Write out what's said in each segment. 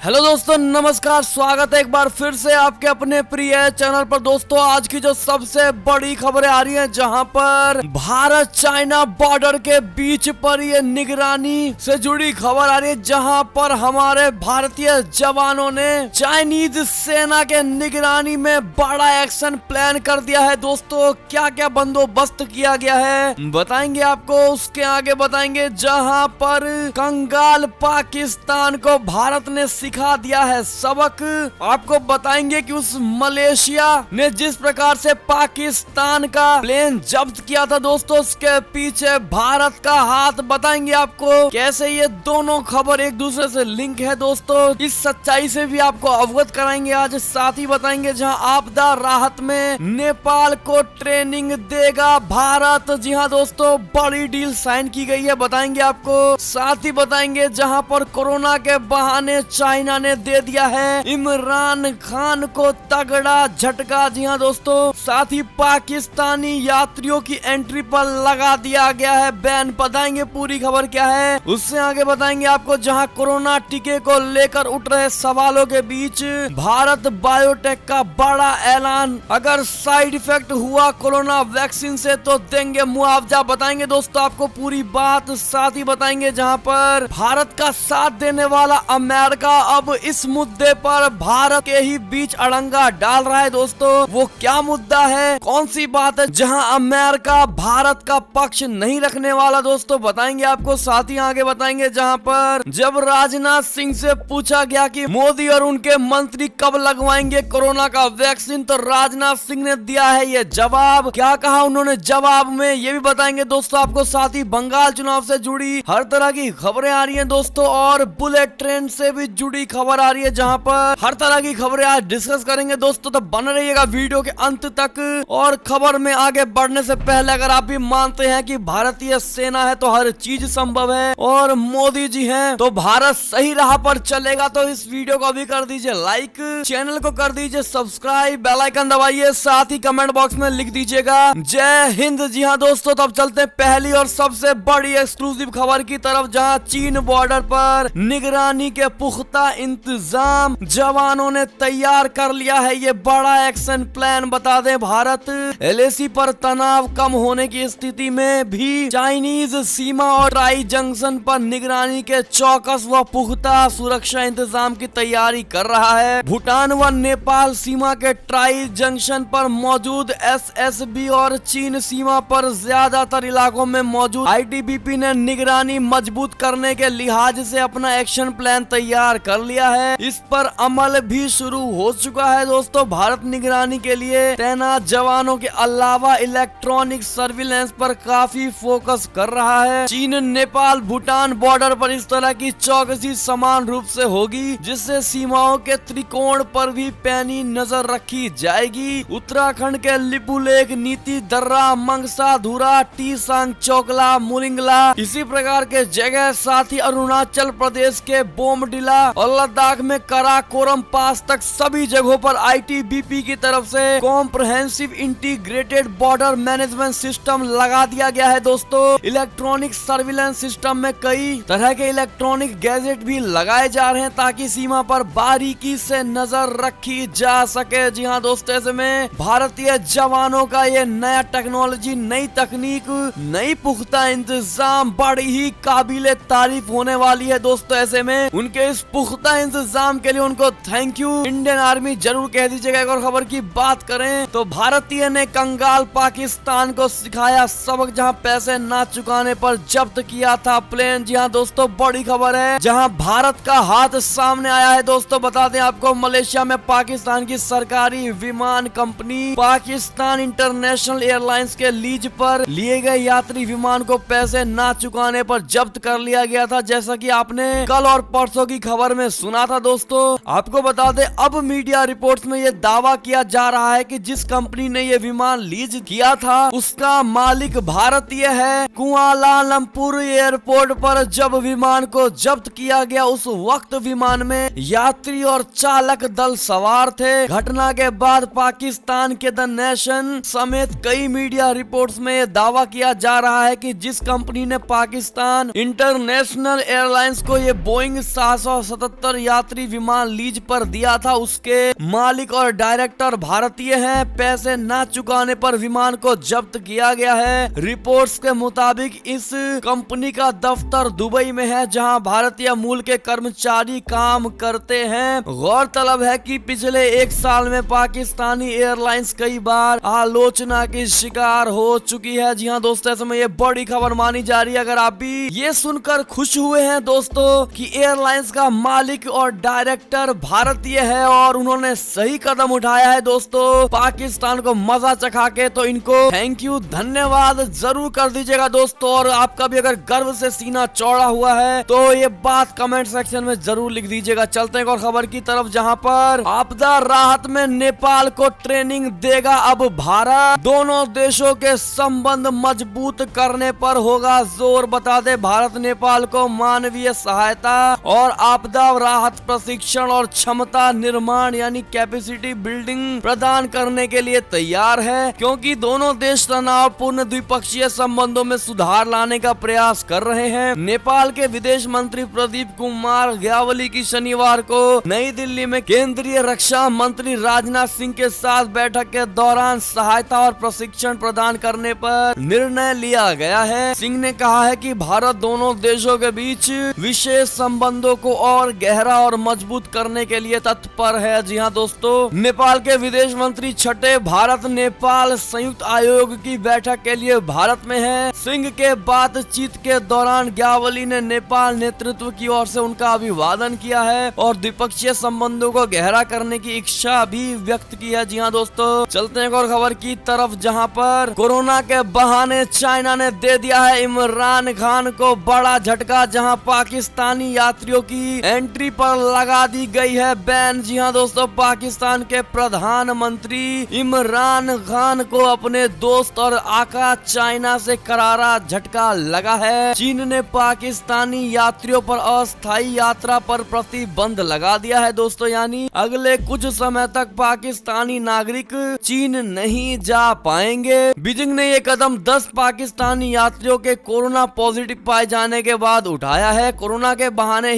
Hello दोस्तों, नमस्कार। स्वागत है एक बार फिर से आपके अपने प्रिय चैनल पर। दोस्तों, आज की जो सबसे बड़ी खबरें आ रही हैं, जहां पर भारत चाइना बॉर्डर के बीच पर ये निगरानी से जुड़ी खबर आ रही है, जहां पर हमारे भारतीय जवानों ने चाइनीज सेना के निगरानी में बड़ा एक्शन प्लान कर दिया है। दोस्तों, क्या क्या बंदोबस्त किया गया है बताएंगे आपको, उसके आगे बताएंगे। जहां पर कंगाल पाकिस्तान को भारत ने सिखा दिया है सबक। आपको बताएंगे कि उस मलेशिया ने जिस प्रकार से पाकिस्तान का प्लेन जब्त किया था, दोस्तों उसके पीछे भारत का हाथ। बताएंगे आपको कैसे ये दोनों खबर एक दूसरे से लिंक है। दोस्तों, इस सच्चाई से भी आपको अवगत कराएंगे आज। साथ ही बताएंगे जहां आपदा राहत में नेपाल को ट्रेनिंग देगा भारत। जी हाँ दोस्तों, बड़ी डील साइन की गई है, बताएंगे आपको। साथ ही बताएंगे जहां पर कोरोना के बहाने चाइना ने दे दिया है इमरान खान को तगड़ा झटका। जी हाँ दोस्तों, साथ ही पाकिस्तानी यात्रियों की एंट्री पर लगा दिया गया है बैन। बताएंगे पूरी खबर क्या है। उससे आगे बताएंगे आपको जहां कोरोना टीके को लेकर उठ रहे सवालों के बीच भारत बायोटेक का बड़ा ऐलान। अगर साइड इफेक्ट हुआ कोरोना वैक्सीन से तो देंगे मुआवजा। बताएंगे दोस्तों आपको पूरी बात। साथ ही बताएंगे जहां पर भारत का साथ देने वाला अमेरिका अब इस मुद्दे पर भारत के ही बीच अड़ंगा डाल रहा है। दोस्तों, वो क्या मुद्दा है, कौन सी बात है जहां अमेरिका भारत का पक्ष नहीं रखने वाला, दोस्तों बताएंगे आपको। साथ ही आगे बताएंगे जहां पर जब राजनाथ सिंह से पूछा गया कि मोदी और उनके मंत्री कब लगवाएंगे कोरोना का वैक्सीन, तो राजनाथ सिंह ने दिया है ये जवाब। क्या कहा उन्होंने जवाब में, ये भी बताएंगे दोस्तों आपको। साथ ही बंगाल चुनाव से जुड़ी हर तरह की खबरें आ रही हैं दोस्तों, और बुलेट ट्रेन से भी जुड़ी खबर आ रही है, जहां पर हर तरह की खबरें आज डिस्कस करेंगे दोस्तों। तो बने रहिएगा वीडियो के अंत तक। और खबर में आगे बढ़ने से पहले अगर आप भी मानते हैं कि भारतीय सेना है तो हर चीज संभव है, और मोदी जी हैं तो भारत सही राह पर चलेगा, तो इस वीडियो को भी कर दीजिए लाइक, चैनल को कर दीजिए सब्सक्राइब, बेल आइकन दबाइए, साथ ही कमेंट बॉक्स में लिख दीजिएगा जय हिंद। जी हाँ दोस्तों, तब चलते हैं पहली और सबसे बड़ी एक्सक्लूसिव खबर की तरफ, जहां चीन बॉर्डर पर निगरानी के पुख्ता इंतजाम जवानों ने तैयार कर लिया है। ये बड़ा एक्शन प्लान। बता दें, भारत एलएसी पर तनाव कम होने की स्थिति में भी चाइनीज सीमा और ट्राई जंक्शन पर निगरानी के चौकस व पुख्ता सुरक्षा इंतजाम की तैयारी कर रहा है। भूटान व नेपाल सीमा के ट्राई जंक्शन पर मौजूद एसएसबी और चीन सीमा पर ज्यादातर इलाकों में मौजूद आईटीबीपी ने निगरानी मजबूत करने के लिहाज से अपना एक्शन प्लान तैयार कर लिया है। इस पर अमल भी शुरू हो चुका है दोस्तों। भारत निगरानी के लिए तैनात जवानों के अलावा इलेक्ट्रॉनिक सर्विलेंस पर काफी फोकस कर रहा है। चीन नेपाल भूटान बॉर्डर पर इस तरह की चौकसी समान रूप से होगी, जिससे सीमाओं के त्रिकोण पर भी पैनी नजर रखी जाएगी। उत्तराखंड के लिपुलेख, नीति, दर्रा, मंगसा, धुरा, टीसांग, चोकला, मुलिंगला, इसी प्रकार के जगह, साथ ही अरुणाचल प्रदेश के बोमडिला और लद्दाख में कराकोरम पास तक सभी जगहों पर आईटीबीपी की तरफ से comprehensive integrated border management system लगा दिया गया है दोस्तों। इलेक्ट्रॉनिक सर्विलेंस सिस्टम में कई तरह के इलेक्ट्रॉनिक गैजेट भी लगाए जा रहे हैं, ताकि सीमा पर बारीकी से नजर रखी जा सके। जी हाँ दोस्तों, ऐसे में भारतीय जवानों का ये नया टेक्नोलॉजी, नई तकनीक, नई पुख्ता इंतजाम बड़ी ही काबिले तारीफ होने वाली है दोस्तों। ऐसे में उनके इस पुख्ता इंतजाम के लिए उनको थैंक यू इंडियन आर्मी जरूर कह दीजिएगा। एक और खबर की बात करें तो भारतीय ने कंगाल पाकिस्तान को सिखाया सबक, जहां पैसे ना चुकाने पर जब्त किया था प्लेन। जी हाँ दोस्तों, बड़ी खबर है जहां भारत का हाथ सामने आया है दोस्तों। बता दें आपको, मलेशिया में पाकिस्तान की सरकारी विमान कंपनी पाकिस्तान इंटरनेशनल एयरलाइंस के लीज पर लिए गए यात्री विमान को पैसे ना चुकाने पर जब्त कर लिया गया था, जैसा कि आपने कल और परसों की खबर में सुना था दोस्तों। आपको बता दें, अब मीडिया रिपोर्ट्स में यह दावा किया जा रहा है कि जिस कंपनी ने यह विमान लीज किया था उसका मालिक भारतीय है। कुआलालंपुर एयरपोर्ट पर जब विमान को जब्त किया गया, उस वक्त विमान में यात्री और चालक दल सवार थे। घटना के बाद पाकिस्तान के द नेशन समेत कई मीडिया रिपोर्ट्स में यह दावा किया जा रहा है कि जिस कंपनी ने पाकिस्तान इंटरनेशनल एयरलाइंस को ये बोइंग 777 75 यात्री विमान लीज पर दिया था उसके मालिक और डायरेक्टर भारतीय हैं। पैसे न चुकाने पर विमान को जब्त किया गया है। रिपोर्ट्स के मुताबिक इस कंपनी का दफ्तर दुबई में है, जहां भारतीय मूल के कर्मचारी काम करते हैं। गौरतलब है कि पिछले एक साल में पाकिस्तानी एयरलाइंस कई बार आलोचना की शिकार हो चुकी है। जी हाँ दोस्तों, ऐसे में ये बड़ी खबर मानी जा रही है। अगर आप भी ये सुनकर खुश हुए हैं दोस्तों कि एयरलाइंस का मालिक और डायरेक्टर भारतीय है और उन्होंने सही कदम उठाया है दोस्तों पाकिस्तान को मजा चखा के, तो इनको थैंक यू, धन्यवाद जरूर कर दीजिएगा दोस्तों। और आपका भी अगर गर्व से सीना चौड़ा हुआ है तो ये बात कमेंट सेक्शन में जरूर लिख दीजिएगा। चलते हैं और खबर की तरफ, जहां पर आपदा राहत में नेपाल को ट्रेनिंग देगा अब भारत। दोनों देशों के संबंध मजबूत करने पर होगा जोर। बता दे, भारत नेपाल को मानवीय सहायता और आपदा राहत प्रशिक्षण और क्षमता निर्माण यानी कैपेसिटी बिल्डिंग प्रदान करने के लिए तैयार है, क्योंकि दोनों देश तनावपूर्ण द्विपक्षीय संबंधों में सुधार लाने का प्रयास कर रहे हैं। नेपाल के विदेश मंत्री प्रदीप कुमार ग्यावली की शनिवार को नई दिल्ली में केंद्रीय रक्षा मंत्री राजनाथ सिंह के साथ बैठक के दौरान सहायता और प्रशिक्षण प्रदान करने पर निर्णय लिया गया है। सिंह ने कहा है कि भारत दोनों देशों के बीच विशेष संबंधों को और गहरा और मजबूत करने के लिए तत्पर है। जी हाँ दोस्तों, नेपाल के विदेश मंत्री छठे भारत नेपाल संयुक्त आयोग की बैठक के लिए भारत में है। सिंह के बातचीत के दौरान ग्यावली ने नेपाल नेतृत्व की ओर से उनका अभिवादन किया है और द्विपक्षीय संबंधों को गहरा करने की इच्छा भी व्यक्त की है। जी हाँ दोस्तों, चलते हैं और खबर की तरफ, जहां पर कोरोना के बहाने चाइना ने दे दिया है इमरान खान को बड़ा झटका, जहां पाकिस्तानी यात्रियों की एंट्री पर लगा दी गई है बैन। जी हाँ दोस्तों, पाकिस्तान के प्रधानमंत्री इमरान खान को अपने दोस्त और आका चाइना से करारा झटका लगा है। चीन ने पाकिस्तानी यात्रियों पर अस्थायी यात्रा पर प्रतिबंध लगा दिया है दोस्तों, यानी अगले कुछ समय तक पाकिस्तानी नागरिक चीन नहीं जा पाएंगे। बीजिंग ने ये कदम 10 पाकिस्तानी यात्रियों के कोरोना पॉजिटिव पाए जाने के बाद उठाया है। कोरोना के बहाने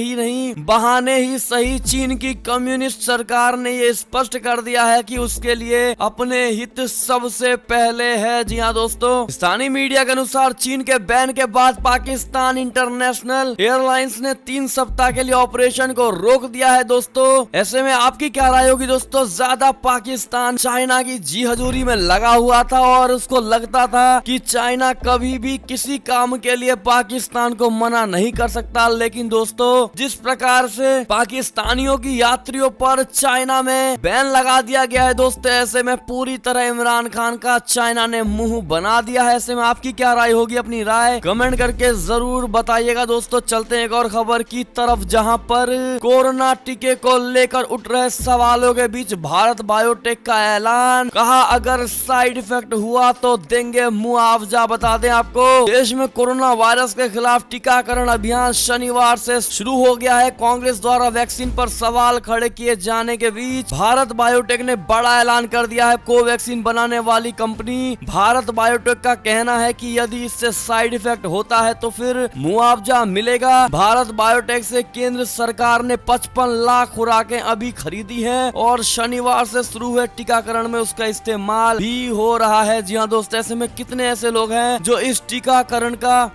ही सही चीन की कम्युनिस्ट सरकार ने ये स्पष्ट कर दिया है कि उसके लिए अपने हित सबसे पहले है। जी हाँ दोस्तों, स्थानीय मीडिया के अनुसार चीन के बैन के बाद पाकिस्तान इंटरनेशनल एयरलाइंस ने 3 सप्ताह के लिए ऑपरेशन को रोक दिया है दोस्तों। ऐसे में आपकी क्या राय होगी दोस्तों? ज्यादा पाकिस्तान चाइना की जी हजूरी में लगा हुआ था और उसको लगता था कि चाइना कभी भी किसी काम के लिए पाकिस्तान को मना नहीं कर सकता, लेकिन दोस्तों जिस प्रकार से पाकिस्तानियों की यात्रियों पर चाइना में बैन लगा दिया गया है दोस्तों, ऐसे में पूरी तरह इमरान खान का चाइना ने मुंह बना दिया है। ऐसे में आपकी क्या राय होगी? अपनी राय कमेंट करके जरूर बताइएगा दोस्तों। चलते हैं एक और खबर की तरफ, जहां पर कोरोना टीके को लेकर उठ रहे सवालों के बीच भारत बायोटेक का ऐलान। कहा अगर साइड इफेक्ट हुआ तो देंगे मुआवजा। बता दें आपको, देश में कोरोना वायरस के खिलाफ टीकाकरण अभियान शनिवार से शुरू हो गया है। कांग्रेस द्वारा वैक्सीन पर सवाल खड़े किए जाने के बीच भारत बायोटेक ने बड़ा ऐलान कर दिया है। कोवैक्सीन बनाने वाली कंपनी भारत बायोटेक का कहना है कि यदि इससे साइड इफेक्ट होता है तो फिर मुआवजा मिलेगा। भारत बायोटेक से केंद्र सरकार ने 55 लाख खुराकें अभी खरीदी हैं और शनिवार से शुरू हुए टीकाकरण में उसका इस्तेमाल भी हो रहा है। जी हाँ दोस्तों, ऐसे में कितने ऐसे लोग हैं जो इस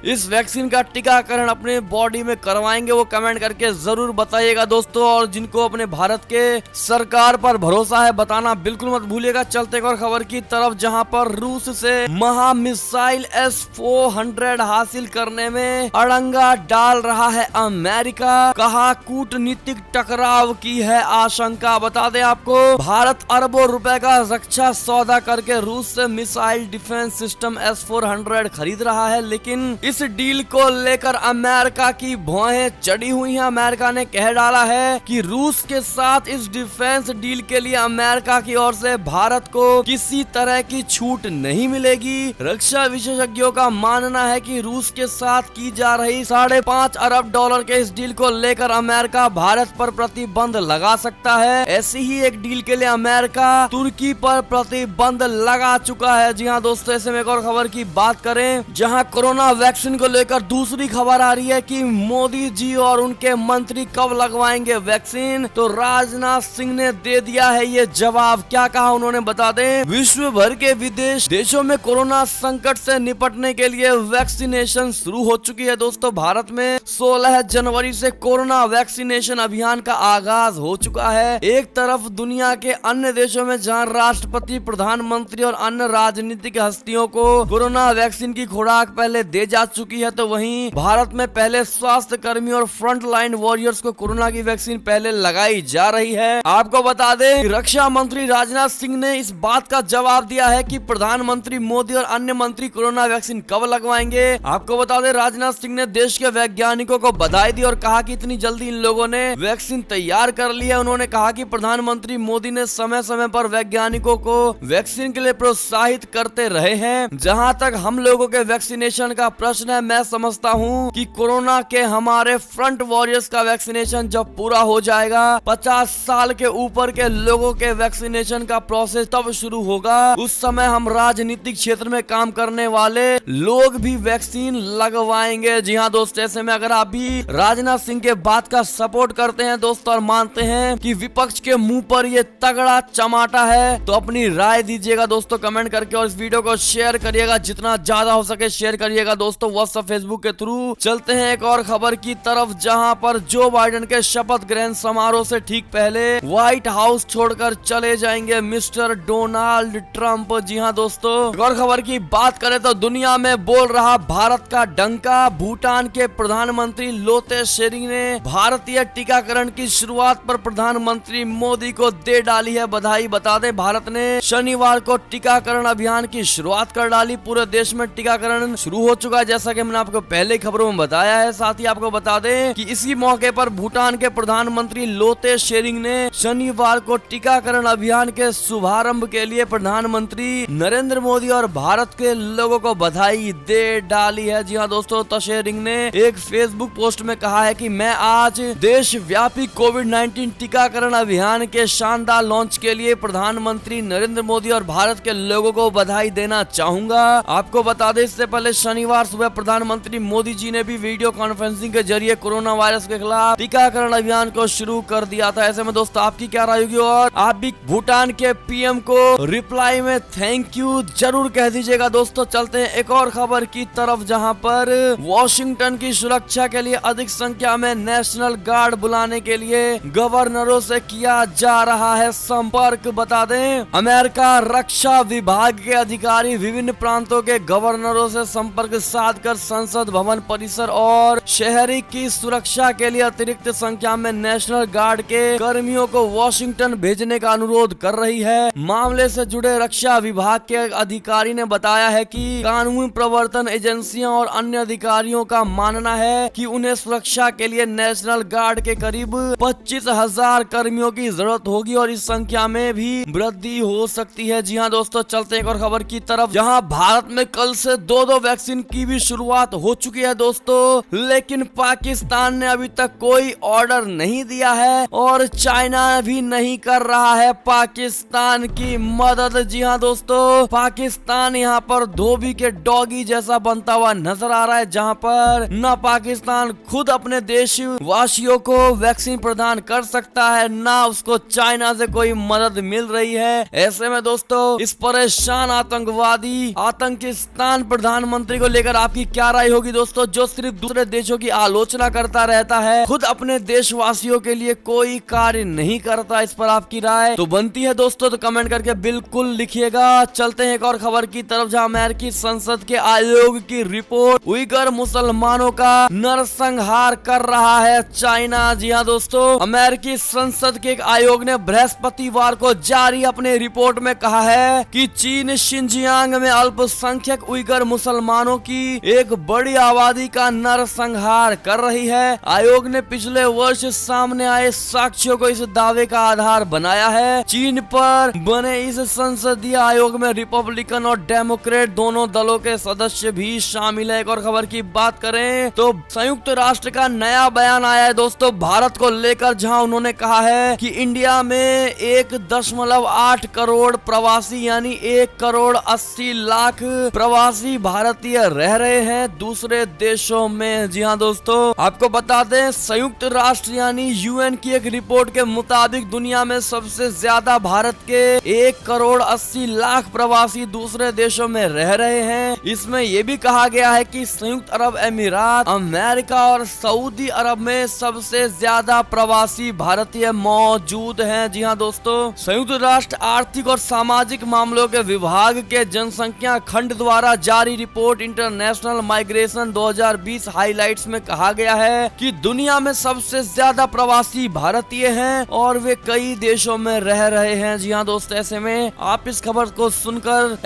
इस वैक्सीन का टीकाकरण अपने बॉडी में करवाएंगे, वो कमेंट करके जरूर बताइएगा दोस्तों। और जिनको अपने भारत के सरकार पर भरोसा है बताना बिल्कुल मत भूलिएगा। चलते और खबर की तरफ, जहां पर रूस से महा मिसाइल S-400 हासिल करने में अड़ंगा डाल रहा है अमेरिका। कहा कूटनीतिक टकराव की है आशंका। बता दें आपको, भारत अरबों रुपए का रक्षा सौदा करके रूस से मिसाइल डिफेंस सिस्टम S-400 खरीद रहा है, लेकिन इस डील को लेकर अमेरिका की भौहें चढ़ी हुई हैं। अमेरिका ने कह डाला है कि रूस के साथ इस डिफेंस डील के लिए अमेरिका की ओर से भारत को किसी तरह की छूट नहीं मिलेगी। रक्षा विशेषज्ञों का मानना है कि रूस के साथ की जा रही $5.5 अरब के इस डील को लेकर अमेरिका भारत पर प्रतिबंध लगा सकता है। ऐसी ही एक डील के लिए अमेरिका तुर्की पर प्रतिबंध लगा चुका है। जी हाँ दोस्तों, ऐसे में एक और खबर की बात करें, जहां कोरोना वैक्सीन को लेकर दूसरी खबर आ रही है कि मोदी जी और उनके मंत्री मोदी कब लगवाएंगे वैक्सीन, तो राजनाथ सिंह ने दे दिया है ये जवाब। क्या कहा उन्होंने बता दें। विश्व भर के विदेश देशों में कोरोना संकट से निपटने के लिए वैक्सीनेशन शुरू हो चुकी है दोस्तों। भारत में 16 जनवरी से कोरोना वैक्सीनेशन अभियान का आगाज हो चुका है। एक तरफ दुनिया के अन्य देशों में जहां राष्ट्रपति, प्रधानमंत्री और अन्य राजनीतिक हस्तियों को कोरोना वैक्सीन की खुराक पहले दे जा चुकी है, तो वहीं भारत में पहले स्वास्थ्य कर्मी और फ्रंट लाइन वॉरियर्स को कोरोना की वैक्सीन पहले लगाई जा रही है। आपको बता दें कि रक्षा मंत्री राजनाथ सिंह ने इस बात का जवाब दिया है कि प्रधानमंत्री मोदी और अन्य मंत्री कोरोना वैक्सीन कब लगवाएंगे। आपको बता दें राजनाथ सिंह ने देश के वैज्ञानिकों को बधाई दी और कहा कि इतनी जल्दी इन लोगों ने वैक्सीन तैयार कर ली है। उन्होंने कहा कि प्रधानमंत्री मोदी ने समय समय पर वैज्ञानिकों को वैक्सीन के लिए प्रोत्साहित करते रहे हैं। जहां तक हम लोगों के वैक्सीनेशन का प्रश्न है, मैं समझता हूं कि कोरोना के हमारे फ्रंट वॉरियर्स का वैक्सीनेशन जब पूरा हो जाएगा, 50 साल के ऊपर के लोगों के वैक्सीनेशन का प्रोसेस तब शुरू होगा। उस समय हम राजनीतिक क्षेत्र में काम करने वाले लोग भी वैक्सीन लगवाएंगे। जी हाँ दोस्तों, ऐसे में अगर आप भी राजनाथ सिंह के बात का सपोर्ट करते हैं दोस्तों और मानते हैं कि विपक्ष के मुंह पर ये तगड़ा चमाटा है, तो अपनी राय दीजिएगा दोस्तों कमेंट करके, और इस वीडियो को शेयर करिएगा, जितना ज्यादा हो सके शेयर करिएगा दोस्तों व्हाट्सएप फेसबुक के थ्रू। चलते हैं एक और खबर की तरफ, जहां पर जो बाइडेन के शपथ ग्रहण समारोह से ठीक पहले व्हाइट हाउस छोड़कर चले जाएंगे मिस्टर डोनाल्ड ट्रंप। जी हाँ दोस्तों, एक और खबर की बात करें तो दुनिया में बोल रहा भारत का डंका। भूटान के प्रधानमंत्री लोते शेरिंग ने भारतीय टीकाकरण की शुरुआत पर प्रधानमंत्री मोदी को दे डाली है बधाई। बता दें भारत ने शनिवार को टीकाकरण अभियान की शुरुआत कर डाली। पूरे देश में टीकाकरण शुरू हो चुका है, जैसा कि मैंने आपको पहले खबरों में बताया है। साथ ही आपको बता दें कि इसी मौके पर भूटान के प्रधानमंत्री लोते शेरिंग ने शनिवार को टीकाकरण अभियान के शुभारंभ के लिए प्रधानमंत्री नरेंद्र मोदी और भारत के लोगों को बधाई दे डाली है। जी हाँ दोस्तों, शेरिंग ने एक फेसबुक पोस्ट में कहा है कि मैं आज देशव्यापी कोविड-19 टीकाकरण अभियान के शानदार लॉन्च के लिए प्रधानमंत्री नरेंद्र मोदी और भारत के लोगों को बधाई देना चाहूंगा। आपको बता दें इससे पहले शनिवार सुबह प्रधानमंत्री मोदी जी ने भी वीडियो कॉन्फ्रेंसिंग के जरिए कोरोना वायरस के खिलाफ टीकाकरण अभियान को शुरू कर दिया था। ऐसे में दोस्तों आपकी क्या राय होगी, और आप भी भूटान के पीएम को रिप्लाई में थैंक यू जरूर कह दीजिएगा दोस्तों। चलते हैं एक और खबर की तरफ, जहां पर वॉशिंगटन की सुरक्षा के लिए अधिक संख्या में नेशनल गार्ड बुलाने के लिए गवर्नरों से किया जा रहा है संपर्क। बता दें अमेरिका रक्षा विभाग के अधिकारी विभिन्न प्रांतों के गवर्नरों से संपर्क साधकर संसद भवन परिसर और शहरी की सुरक्षा के लिए अतिरिक्त संख्या में नेशनल गार्ड के कर्मियों को वॉशिंगटन भेजने का अनुरोध कर रही है। मामले से जुड़े रक्षा विभाग के अधिकारी ने बताया है कि कानून प्रवर्तन एजेंसियां और अन्य अधिकारियों का मानना है कि उन्हें सुरक्षा के लिए नेशनल गार्ड के करीब 25,000 कर्मियों की जरूरत होगी और इस संख्या में भी वृद्धि हो सकती है। जी हाँ दोस्तों, चलते हैं एक और खबर की तरफ, जहां भारत में कल से 2 वैक्सीन की भी शुरुआत हो चुकी है दोस्तों, लेकिन पाकिस्तान ने अभी तक कोई ऑर्डर नहीं दिया है और चाइना भी नहीं कर रहा है पाकिस्तान की मदद। जी हाँ दोस्तों, पाकिस्तान यहाँ पर धोबी के डॉगी जैसा बनता हुआ नजर आ रहा है, जहाँ पर न पाकिस्तान खुद अपने देशवासियों को वैक्सीन प्रदान कर सकता है, ना उसको चाइना से कोई मदद मिल रही है। ऐसे में दोस्तों इस परेशान आतंकवादी आतंकिस्तान प्रधानमंत्री को लेकर आपकी क्या राय होगी दोस्तों, जो सिर्फ दूसरे देशों की आलोचना करता रहता है, खुद अपने देशवासियों के लिए कोई कार्य नहीं करता। इस पर आपकी राय तो बनती है दोस्तों, तो कमेंट करके बिल्कुल लिखिएगा। चलते हैं एक और खबर की तरफ, जहां अमेरिकी संसद के आयोग की रिपोर्ट उइगर मुसलमानों का नरसंहार कर रहा है चाइना। जी हाँ दोस्तों, अमेरिकी संसद के एक आयोग ने बृहस्पतिवार को जारी अपने रिपोर्ट में कहा है कि चीन शिनजियांग में अल्पसंख्यक उइगर मुसलमानों की एक बड़ी आबादी का नरसंहार कर रही है। आयोग ने पिछले वर्ष सामने आए साक्ष्यों को इस दावे का आधार बनाया है। चीन पर बने इस संसदीय आयोग में रिपब्लिकन और डेमोक्रेट दोनों दलों के सदस्य भी शामिल है। एक और खबर की बात करें तो संयुक्त राष्ट्र का नया बयान आया है दोस्तों भारत को लेकर, जहां उन्होंने कहा है कि इंडिया में 1.8 करोड़ प्रवासी यानी 1,80,00,000 प्रवासी भारतीय रह रहे हैं दूसरे देशों में। जी हाँ दोस्तों, आपको बता दें संयुक्त राष्ट्र यानी यूएन की एक रिपोर्ट के मुताबिक दुनिया में सबसे ज्यादा भारत के 1,80,00,000 प्रवासी दूसरे देशों में रह रहे हैं। इसमें यह भी कहा गया है कि संयुक्त अरब अमीरात, अमेरिका और सऊदी अरब में सबसे ज्यादा प्रवासी भारतीय मौजूद हैं। जी हाँ दोस्तों, संयुक्त राष्ट्र आर्थिक और सामाजिक मामलों के विभाग के जनसंख्या खंड द्वारा जारी रिपोर्ट इंटरनेशनल माइग्रेशन 2020 हाइलाइट्स में कहा गया है कि दुनिया में सबसे ज्यादा प्रवासी भारतीय हैं और वे कई देशों में रह रहे हैं। जी हाँ दोस्तों, ऐसे में आप इस खबर को सुनकर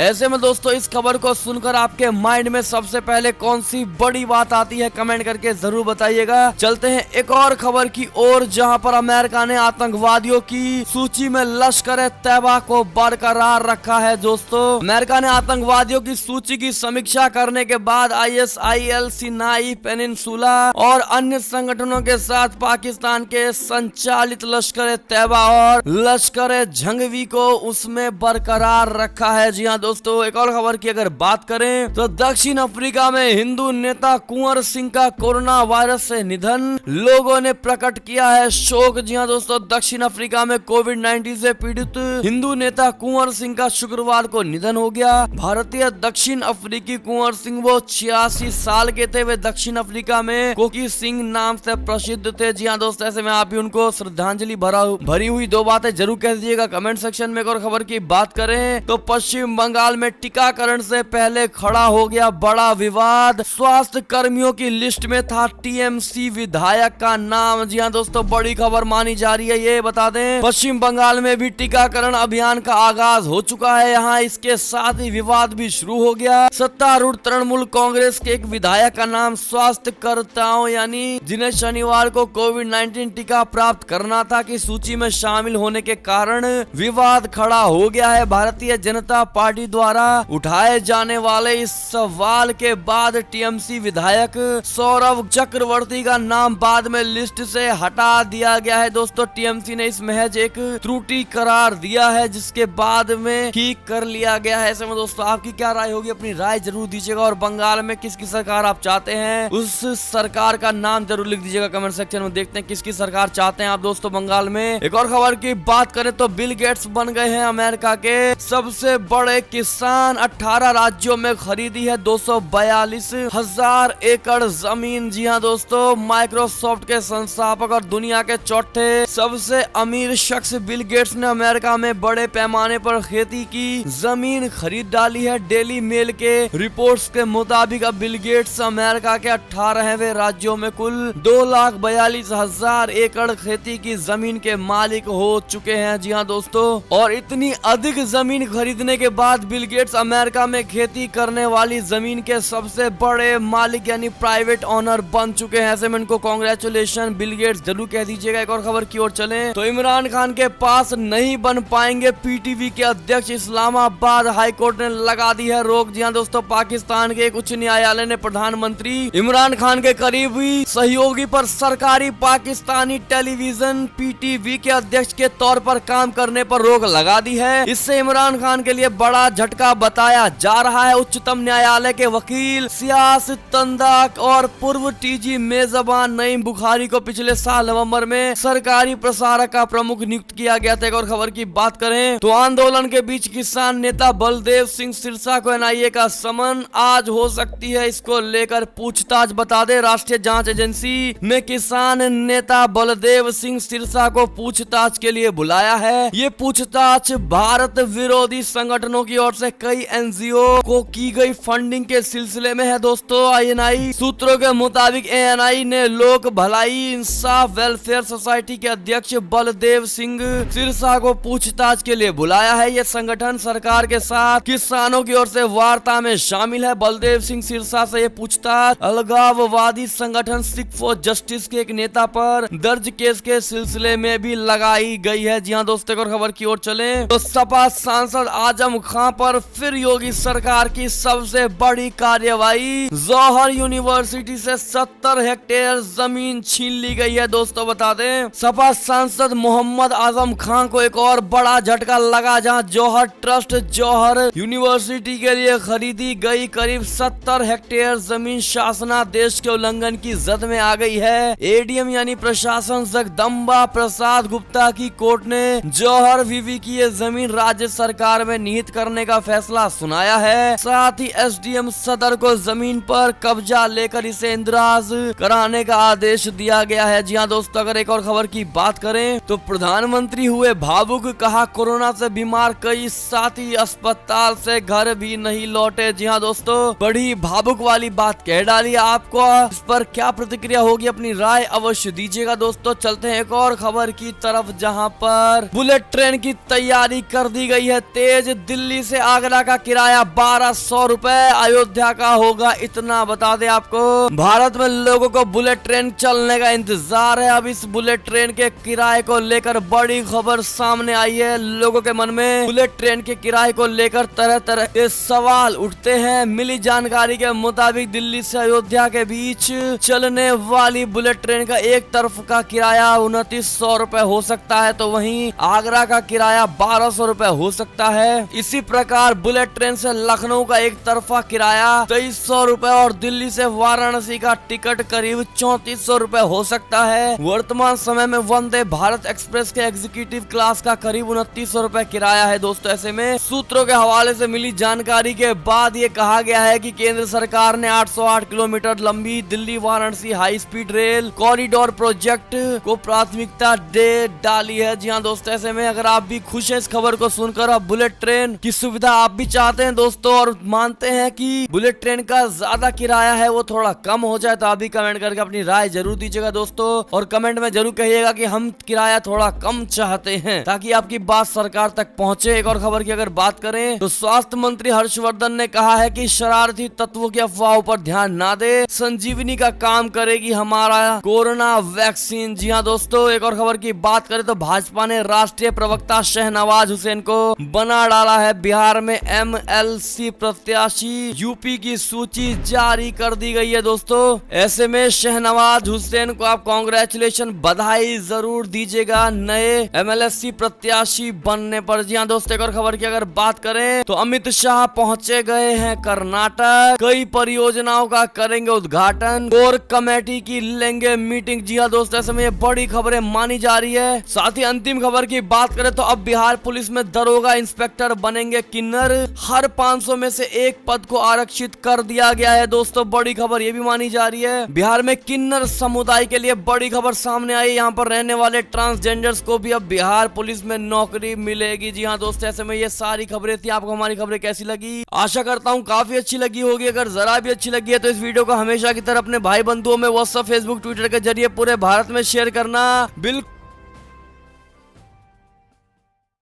इस खबर को सुनकर आपके माइंड में सबसे पहले कौन सी बड़ी बात आती है, कमेंट करके जरूर बताइएगा। चलते हैं एक और खबर की ओर, जहां पर अमेरिका ने आतंकवादियों की सूची में लश्कर तैयबा को बरकरार रखा है। दोस्तों, अमेरिका ने आतंकवादियों की सूची की समीक्षा करने के बाद ISIL, सिनाई पेनिनसुला और अन्य संगठनों के साथ पाकिस्तान के संचालित लश्कर तैयबा और लश्कर जंगवी को उसमें बरकरार रखा है। जी हाँ दोस्तों, एक और खबर की अगर बात करें तो दक्षिण अफ्रीका में हिंदू नेता कुंवर सिंह का कोरोना वायरस से निधन, लोगों ने प्रकट किया है शोक। जी हाँ दोस्तों, दक्षिण अफ्रीका में कोविड-19 से पीड़ित हिंदू नेता कुंवर सिंह का शुक्रवार को निधन हो गया। भारतीय दक्षिण अफ्रीकी कुंवर सिंह वो 86 साल के थे। वे दक्षिण अफ्रीका में कोकी सिंह नाम से प्रसिद्ध थे। जी हाँ दोस्तों, ऐसे में आप भी उनको श्रद्धांजलि भरी हुई दो बातें जरूर कह दीजिएगा कमेंट सेक्शन में। और खबर की बात करें तो पश्चिम बंगाल में टीकाकरण से पहले खड़ा हो गया बड़ा विवाद। स्वास्थ्य कर्मियों की लिस्ट में था TMC विधायक का नाम। जी हाँ दोस्तों, बड़ी खबर मानी जा रही है। ये बता दें, पश्चिम बंगाल में भी टीकाकरण अभियान का आगाज हो चुका है। यहाँ इसके साथ ही विवाद भी शुरू हो गया। सत्तारूढ़ तृणमूल कांग्रेस के एक विधायक का नाम स्वास्थ्य कर्ताओं यानी जिन्हें शनिवार को कोविड-19 टीका प्राप्त करना था की सूची में शामिल होने के कारण विवाद खड़ा हो गया है। भारतीय जनता पार्टी द्वारा उठाए जाने वाले इस सवाल के बाद TMC विधायक सौरभ चक्रवर्ती का नाम बाद में लिस्ट से हटा दिया गया है। दोस्तों, TMC ने इस महज एक त्रुटि करार दिया है, जिसके बाद में ठीक कर लिया गया है। ऐसे में दोस्तों, आपकी क्या राय होगी, अपनी राय जरूर दीजिएगा। और बंगाल में किसकी सरकार आप चाहते हैं, उस सरकार का नाम जरूर लिख दीजिएगा कमेंट सेक्शन में। देखते हैं किसकी सरकार चाहते हैं आप दोस्तों बंगाल में। एक और खबर की बात करें तो बिल गेट्स बन गए हैं अमेरिका के सबसे बड़े किसान। 18 राज्यों में खरीदी है 242,000 एकड़ जमीन। जी हाँ दोस्तों, माइक्रोसॉफ्ट के संस्थापक और दुनिया के चौथे सबसे अमीर शख्स बिल गेट्स ने अमेरिका में बड़े पैमाने पर खेती की जमीन खरीद डाली है। डेली मेल के रिपोर्ट्स के मुताबिक अब बिल गेट्स अमेरिका के 18वें राज्यों में कुल 2,42,000 एकड़ खेती की जमीन के मालिक हो चुके हैं। जी हाँ दोस्तों, और इतनी अधिक जमीन खरीदने के बाद बिल गेट्स अमेरिका में खेती करने वाली जमीन के सबसे बड़े मालिक यानी प्राइवेट ओनर बन चुके हैं। ऐसे में इनको कांग्रेचुलेशन बिल गेट्स जरूर कह दीजिएगा। एक और खबर की ओर चलें तो इमरान खान के पास नहीं बन पाएंगे PTV के अध्यक्ष, इस्लामाबाद हाईकोर्ट ने लगा दी है रोक। जी हाँ दोस्तों, पाकिस्तान के एक उच्च न्यायालय ने प्रधानमंत्री इमरान खान के करीबी सहयोगी पर सरकारी पाकिस्तानी टेलीविजन PTV के अध्यक्ष के तौर पर काम करने पर रोक लगा दी है। इससे इमरान खान के लिए बड़ा झटका बताया जा रहा है। उच्चतम न्यायालय के वकील सियासत तंदाक और पूर्व TG मेजबान नईम बुखारी को पिछले साल नवंबर में सरकारी प्रसारक का प्रमुख नियुक्त किया गया था। एक और खबर की बात करें तो आंदोलन के बीच किसान नेता बलदेव सिंह सिरसा को NIA का समन आज हो सकती है। इसको लेकर पूछताछ बता दे, राष्ट्रीय जांच एजेंसी ने किसान नेता बलदेव सिंह सिरसा को पूछताछ के लिए बुलाया है। ये पूछताछ भारत विरोधी संगठनों की ओर से कई NGO को की गई फंडिंग के सिलसिले में है। दोस्तों, ANI सूत्रों के मुताबिक ANI ने लोक भलाई इंसाफ वेलफेयर सोसाइटी के अध्यक्ष बलदेव सिंह सिरसा को पूछताछ के लिए बुलाया है। ये संगठन सरकार के साथ किसानों की ओर से वार्ता में शामिल है। बलदेव सिंह सिरसा से ये पूछताछ अलगाववादी संगठन सिख फॉर जस्टिस के एक नेता पर दर्ज केस के सिलसिले में भी लगाई गई है। जी हाँ दोस्तों, एक और खबर की ओर चले तो सपा सांसद आजम खान पर फिर योगी सरकार की सबसे बड़ी कार्यवाही, जौहर यूनिवर्सिटी से 70 हेक्टेयर जमीन छीन ली गई है। दोस्तों बता दें, सपा सांसद मोहम्मद आजम खान को एक और बड़ा झटका लगा, जहां जौहर ट्रस्ट जौहर यूनिवर्सिटी के लिए खरीदी गई करीब 70 हेक्टेयर जमीन शासनादेश के उल्लंघन की जद में आ गई है। है। एडीएम यानी प्रशासन जगदम्बा प्रसाद गुप्ता की कोर्ट ने जौहर वीवी की ये जमीन राज्य सरकार में निहित करने का फैसला सुनाया है। साथ ही एसडीएम सदर को जमीन पर कब्जा लेकर इसे इंदिराज कराने का आदेश दिया गया है। जी हाँ दोस्तों, अगर एक और खबर की बात करें तो प्रधानमंत्री हुए भावुक, कहा कोरोना से बीमार कई साथी अस्पताल से घर भी नहीं लौटे। जी हाँ दोस्तों, बड़ी भावुक वाली बात कह डाली। आपको इस पर क्या प्रतिक्रिया होगी, अपनी राय अवश्य दीजिएगा। दोस्तों चलते हैं एक और खबर की तरफ, जहां पर बुलेट ट्रेन की तैयारी कर दी गई है तेज। दिल्ली से आगरा का किराया 1200 रुपए, अयोध्या का होगा इतना। बता दें आपको, भारत में लोगों को बुलेट ट्रेन चलने का इंतजार है। अब इस बुलेट ट्रेन के किराए को लेकर बड़ी खबर सामने आई है। लोगों के मन में बुलेट ट्रेन के किराए को लेकर तरह तरह के सवाल उठते हैं। मिली जानकारी के मुताबिक दिल्ली से अयोध्या के बीच चलने वाली बुलेट ट्रेन का एक तरफ का किराया 2900 रुपए हो सकता है, तो वहीं आगरा का किराया 1200 रुपए हो सकता है। इसी प्रकार बुलेट ट्रेन से लखनऊ का एक तरफा किराया 2300 रुपए और दिल्ली से वाराणसी का टिकट करीब 3400 रुपए हो सकता है। वर्तमान समय में वंदे भारत एक्सप्रेस के एग्जीक्यूटिव क्लास का करीब 2900 रुपए किराया है। दोस्तों ऐसे में सूत्रों के हवाले से मिली जानकारी के बाद ये कहा गया है कि केंद्र सरकार ने 808 किलोमीटर लंबी Delhi Varanasi high speed rail corridor project को प्राथमिकता दे डाली है। जी हाँ दोस्तों, ऐसे में अगर आप भी खुश हैं इस खबर को सुनकर, अब बुलेट ट्रेन की सुविधा आप भी चाहते हैं दोस्तों और मानते हैं कि बुलेट ट्रेन का ज्यादा किराया है वो थोड़ा कम हो जाए, तो आप भी कमेंट करके अपनी राय जरूर दीजिएगा दोस्तों। और कमेंट में जरूर कहिएगा कि हम किराया थोड़ा कम चाहते हैं, ताकि आपकी बात सरकार तक पहुंचे। एक और खबर की अगर बात करें तो स्वास्थ्य मंत्री हर्षवर्धन ने कहा है कि शरारती तत्वों की अफवाहों पर ध्यान ना दे, संजीवनी का काम करेगी हमारा कोरोना वैक्सीन। जी हाँ दोस्तों, एक और खबर की बात करें तो भाजपा ने राष्ट्रीय प्रवक्ता शहनवाज हुसैन को बना डाला है। बिहार में एमएलसी प्रत्याशी यूपी की सूची जारी कर दी गई है दोस्तों। ऐसे में शहनवाज हुसैन को आप कांग्रेचुलेशन, बधाई जरूर दीजिएगा नए एमएलसी प्रत्याशी बनने पर। जी हाँ दोस्तों, एक और खबर की अगर बात करें तो अमित शाह पहुंचे गए हैं कर्नाटक, कई परियोजनाओं का करेंगे उद्घाटन, कोर कमेटी की लेंगे मीटिंग। जी हाँ दोस्तों, ऐसे में ये बड़ी खबरें मानी जा रही है। साथ ही अंतिम खबर की बात करें तो अब बिहार पुलिस में दरोगा इंस्पेक्टर बनेंगे किन्नर, हर 500 में से एक पद को आरक्षित कर दिया गया है दोस्तों। बड़ी खबर ये भी मानी जा रही है। बिहार में किन्नर समुदाय के लिए बड़ी खबर सामने आई, यहाँ पर रहने वाले ट्रांसजेंडर्स को भी अब बिहार पुलिस में नौकरी मिलेगी। जी हाँ दोस्तों, ऐसे में ये सारी खबरें थी। आपको हमारी खबरें कैसी लगी? आशा करता हूँ काफी अच्छी लगी होगी। अगर जरा भी अच्छी लगी है तो इस वीडियो को हमेशा की तरह अपने भाई बंधुओं में व्हाट्सएप, फेसबुक, ट्विटर के जरिए पूरे भारत में शेयर करना बिल्कुल